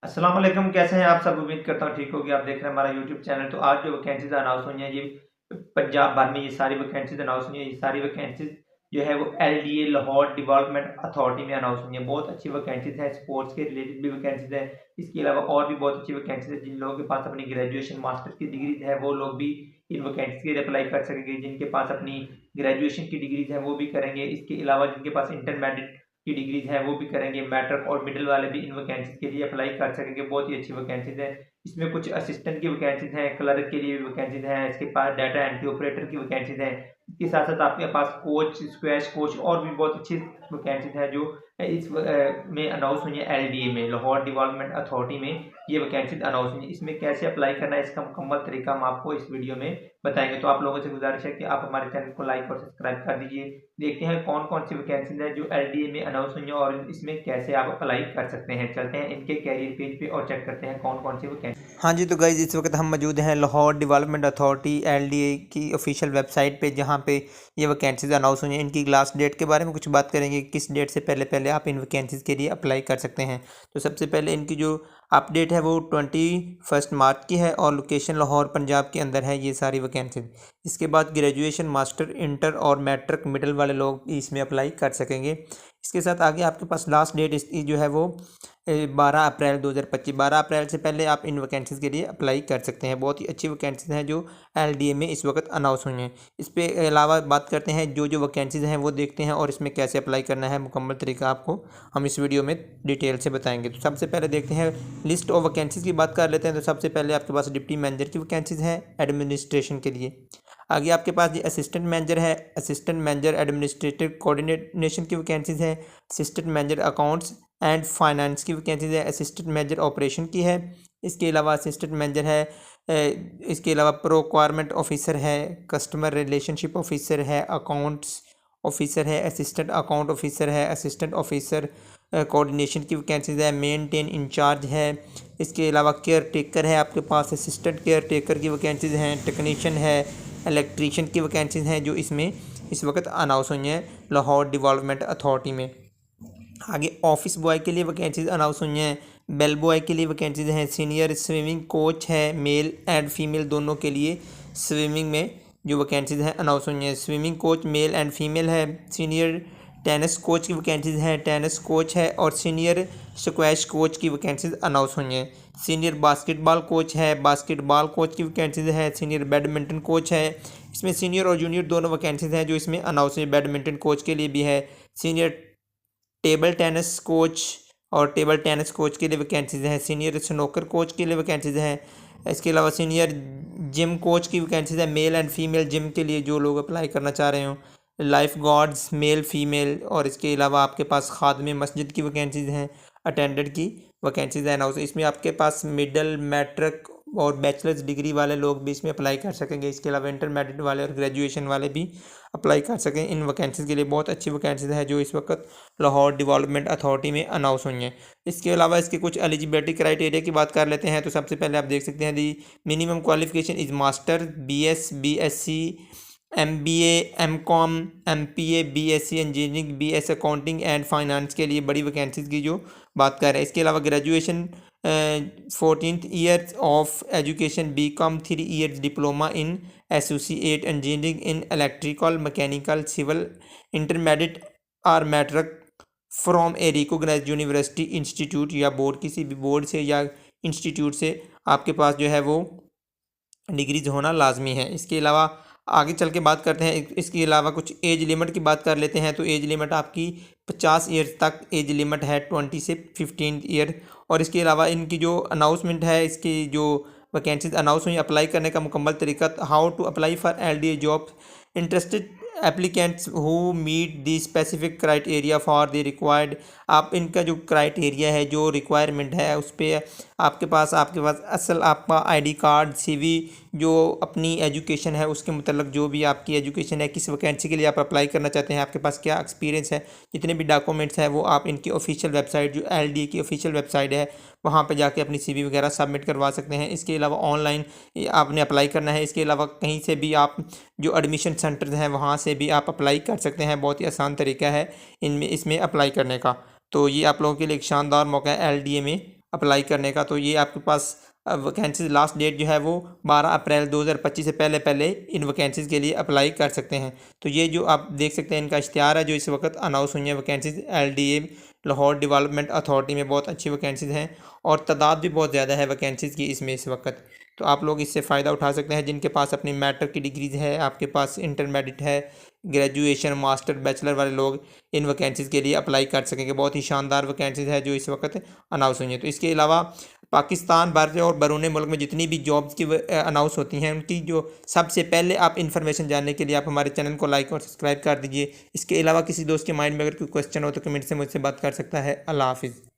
अस्सलाम वालेकुम, कैसे हैं आप सब? उम्मीद करता हूँ ठीक होगी। आप देख रहे हैं हमारा यूट्यूब चैनल। तो आज जो वैकेंसीज अनाउंस हुई हैं, ये पंजाब भर में ये सारी वैकेंसीज अनाउंस हुई हैं। ये सारी वैकेंसीज जो है वो एलडीए लाहौर डेवलपमेंट अथॉरिटी में अनाउंस हुई हैं। बहुत अच्छी वैकेंसीज हैं, स्पोर्ट्स के रिलेटेड भी वैकेंसीज हैं। इसके अलावा और भी बहुत अच्छी वैकेंसीज हैं। जिन लोगों के पास अपनी ग्रेजुएशन मास्टर्स की डिग्रीज है वो लोग भी इन वैकेंसीज के लिए अप्लाई कर सकेंगे। जिनके पास अपनी ग्रेजुएशन की डिग्रीज है वो भी करेंगे। इसके अलावा जिनके पास इंटरमीडिएट की डिग्रीज है वो भी करेंगे। मैट्रिक और मिडिल वाले भी इन वैकेंसीज के लिए अप्लाई कर सकेंगे। बहुत ही अच्छी वैकेंसीज है। इसमें कुछ असिस्टेंट की वैकेंसीज हैं, क्लर्क के लिए भी वैकेंसीज हैं, इसके पास डाटा एंट्री ऑपरेटर की वैकेंसीज हैं। इसके साथ साथ आपके पास कोच, स्क्वैश कोच और भी बहुत अच्छी वैकेंसीज हैं जो इस में अनाउंस हुई है। एलडीए में, लाहौर डेवलपमेंट अथॉरिटी में ये वैकेंसीज अनाउंस हुई है। इसमें कैसे अप्लाई करना है इसका मुकम्मल तरीका हम आपको इस वीडियो में बताएंगे। तो आप लोगों से गुजारिश है कि आप हमारे चैनल को लाइक और सब्सक्राइब कर दीजिए। देखते हैं कौन कौन सी वैकेंसीज है जो एलडीए में अनाउंस हुई है और इसमें कैसे आप अप्लाई कर सकते हैं। चलते हैं इनके कैरियर पेज पे और चेक करते हैं कौन कौन सी वैकेंसी। हाँ जी, तो गाइज़ इस वक्त हम मौजूद हैं लाहौर डेवलपमेंट अथॉरिटी एलडीए की ऑफिशियल वेबसाइट पे, जहाँ पे ये वैकेंसीज अनाउंस हुई हैं। इनकी लास्ट डेट के बारे में कुछ बात करेंगे, किस डेट से पहले पहले आप इन वैकेंसीज के लिए अप्लाई कर सकते हैं। तो सबसे पहले इनकी जो अपडेट है वो 21 मार्च की है और लोकेशन लाहौर पंजाब के अंदर है ये सारी वैकेंसीज। इसके बाद ग्रेजुएशन, मास्टर, इंटर और मैट्रिक मिडिल वाले लोग इसमें अप्लाई कर सकेंगे। इसके साथ आगे आपके पास लास्ट डेट इसकी जो है वो 12 अप्रैल 2025। 12 अप्रैल से पहले आप इन वैकेंसीज़ के लिए अप्लाई कर सकते हैं। बहुत ही अच्छी वैकेंसीज़ हैं जो एलडीए में इस वक्त अनाउंस हुई हैं। इस पे अलावा बात करते हैं जो वैकेंसीज़ हैं वो देखते हैं और इसमें कैसे अप्लाई करना है, मुकम्मल तरीका आपको हम इस वीडियो में डिटेल से बताएंगे। तो सबसे पहले देखते हैं लिस्ट ऑफ वैकेंसीज़ की बात कर लेते हैं। तो सबसे पहले आपके पास डिप्टी मैनेजर की वैकेंसीज़ हैं एडमिनिस्ट्रेशन के लिए। आगे आपके पास ये असिस्टेंट मैनेजर है, असिस्टेंट मैनेजर एडमिनिस्ट्रेटिव कोऑर्डिनेशन की वैकेंसीज़ है। Assistant manager accounts and finance की वैकेंसीज है। असिस्टेंट मैनेजर ऑपरेशन की है। इसके अलावा असिस्टेंट मैनेजर है, इसके अलावा प्रोक्वायरमेंट ऑफिसर है, कस्टमर रिलेशनशिप ऑफिसर है, अकाउंट्स ऑफिसर है, असिस्टेंट अकाउंट ऑफिसर है, असिस्टेंट ऑफिसर कोऑर्डिनेशन की वैकेंसीज है, मेंटेन इंचार्ज है। इसके अलावा केयर टेकर है आपके पास, असिस्टेंट केयर टेकर की वैकेंसीज हैं, टेक्नीशियन है, इलेक्ट्रीशियन की वैकेंसीज हैं जो इसमें इस वक्त अनाउंस हुई हैं लाहौर डेवलपमेंट अथॉरिटी में। आगे ऑफिस बॉय के लिए वैकेंसीज अनाउंस हुई हैं, बेल बॉय के लिए वैकेंसीज हैं, सीनियर स्विमिंग कोच है, मेल एंड फीमेल दोनों के लिए स्विमिंग में जो वैकेंसीज हैं अनाउंस हुई हैं। Swimming coach male and female है। सीनियर टेनिस कोच की वैकेंसीज हैं, टेनिस कोच है, और सीनियर स्क्वैश कोच की वैकेंसीज अनाउंस हुई हैं। सीनियर बास्केटबॉल कोच है, बास्केटबॉल कोच की वैकेंसीज है, सीनियर बैडमिंटन कोच है। इसमें सीनियर और जूनियर दोनों वैकेंसीज हैं जो इसमें अनाउंस हुई। बैडमिंटन कोच के लिए भी है। सीनियर टेबल टेनिस कोच और टेबल टेनिस कोच के लिए वैकेंसीज हैं। सीनियर स्नोकर कोच के लिए वैकेंसीज हैं। इसके अलावा सीनियर जिम कोच की वैकेंसीज है, मेल एंड फीमेल जिम के लिए जो लोग अप्लाई करना चाह रहे हों। लाइफ गार्ड्स मेल फीमेल, और इसके अलावा आपके पास खादमे मस्जिद की वैकेंसीज हैं, अटेंडेंट की वैकेंसीज हैं। इसमें आपके पास मिडल, मैट्रिक और बैचलर्स डिग्री वाले लोग भी इसमें अप्लाई कर सकेंगे। इसके अलावा इंटरमीडिएट वाले और ग्रेजुएशन वाले भी अप्लाई कर सकें इन वैकेंसीज़ के लिए। बहुत अच्छी वैकेंसीज है जो इस वक्त लाहौर डेवलपमेंट अथॉरिटी में अनाउंस हुई हैं। इसके अलावा इसके कुछ एलिजिबिलिटी क्राइटेरिया की बात कर लेते हैं। तो सबसे पहले आप देख सकते हैं the minimum qualification is master, BS, BSc, MBA, MCom, MPA, BSc engineering, BS accounting and finance के लिए बड़ी वैकेंसीज़ की जो बात कर रहे हैं। इसके अलावा graduation 14th year of education, BCom 3 years diploma in associate engineering in electrical, mechanical, civil, intermediate और matric from a recognised university, institute या बोर्ड, किसी भी बोर्ड से या इंस्टीट्यूट से आपके पास जो है वो डिग्रीज होना लाजमी है। इसके अलावा आगे चल के बात करते हैं। इसके अलावा कुछ एज लिमिट की बात कर लेते हैं। तो एज लिमिट आपकी 50 ईयर्स तक एज लिमिट है, 20 से 15 ईयर। और इसके अलावा इनकी जो अनाउंसमेंट है, इसकी जो वैकेंसीज अनाउंस हुई, अप्लाई करने का मुकम्मल तरीका, how to apply for LDA job, interested applicants who meet the specific criteria for the required. आप इनका जो क्राइटेरिया है, जो रिक्वायरमेंट है, उस पर आपके पास असल आपका आईडी कार्ड, सीवी, जो अपनी एजुकेशन है उसके मतलब जो भी आपकी एजुकेशन है, किस वैकेंसी के लिए आप अप्लाई करना चाहते हैं, आपके पास क्या एक्सपीरियंस है, जितने भी डॉक्यूमेंट्स हैं वो आप इनकी ऑफिशियल वेबसाइट, जो एलडीए की ऑफिशियल वेबसाइट है, वहाँ पे जाके अपनी सीवी वगैरह सबमिट करवा सकते हैं। इसके अलावा ऑनलाइन आपने अप्लाई करना है। इसके अलावा कहीं से भी आप जो एडमिशन सेंटर्स हैं वहाँ से भी आप अप्लाई कर सकते हैं। बहुत ही आसान तरीका है इसमें अप्लाई करने का। तो ये आप लोगों के लिए एक शानदार मौका है एलडीए में अप्लाई करने का, तो ये आपके पास वैकेंसीज लास्ट डेट जो है वो 12 अप्रैल 2025 से पहले पहले इन वैकेंसीज़ के लिए अप्लाई कर सकते हैं। तो ये जो आप देख सकते हैं इनका इश्तिहार है जो इस वक्त अनाउंस हुई है vacancies LDA Lahore development authority में। बहुत अच्छी वैकेंसीज़ हैं और तादाद भी बहुत ज़्यादा है वैकेंसीज़ की इसमें इस वक्त। तो आप लोग इससे फ़ायदा उठा सकते हैं जिनके पास अपनी मैट्रिक की डिग्रीज है, आपके पास इंटरमीडिएट है, ग्रेजुएशन, मास्टर, बैचलर वाले लोग इन वैकेंसीज़ के लिए अप्लाई कर सकेंगे। बहुत ही शानदार वैकेंसीज़ है जो इस वक्त अनाउंस हुई हैं। तो इसके अलावा पाकिस्तान, भारत और बैरून मुल्क में जितनी भी जॉब्स की अनाउंस होती हैं उनकी जो सबसे पहले आप इन्फॉर्मेशन जानने के लिए आप हमारे चैनल को लाइक और सब्सक्राइब कर दीजिए। इसके अलावा किसी दोस्त के माइंड में अगर कोई क्वेश्चन हो तो कमेंट से मुझसे बात कर सकता है। अल्लाह हाफिज़।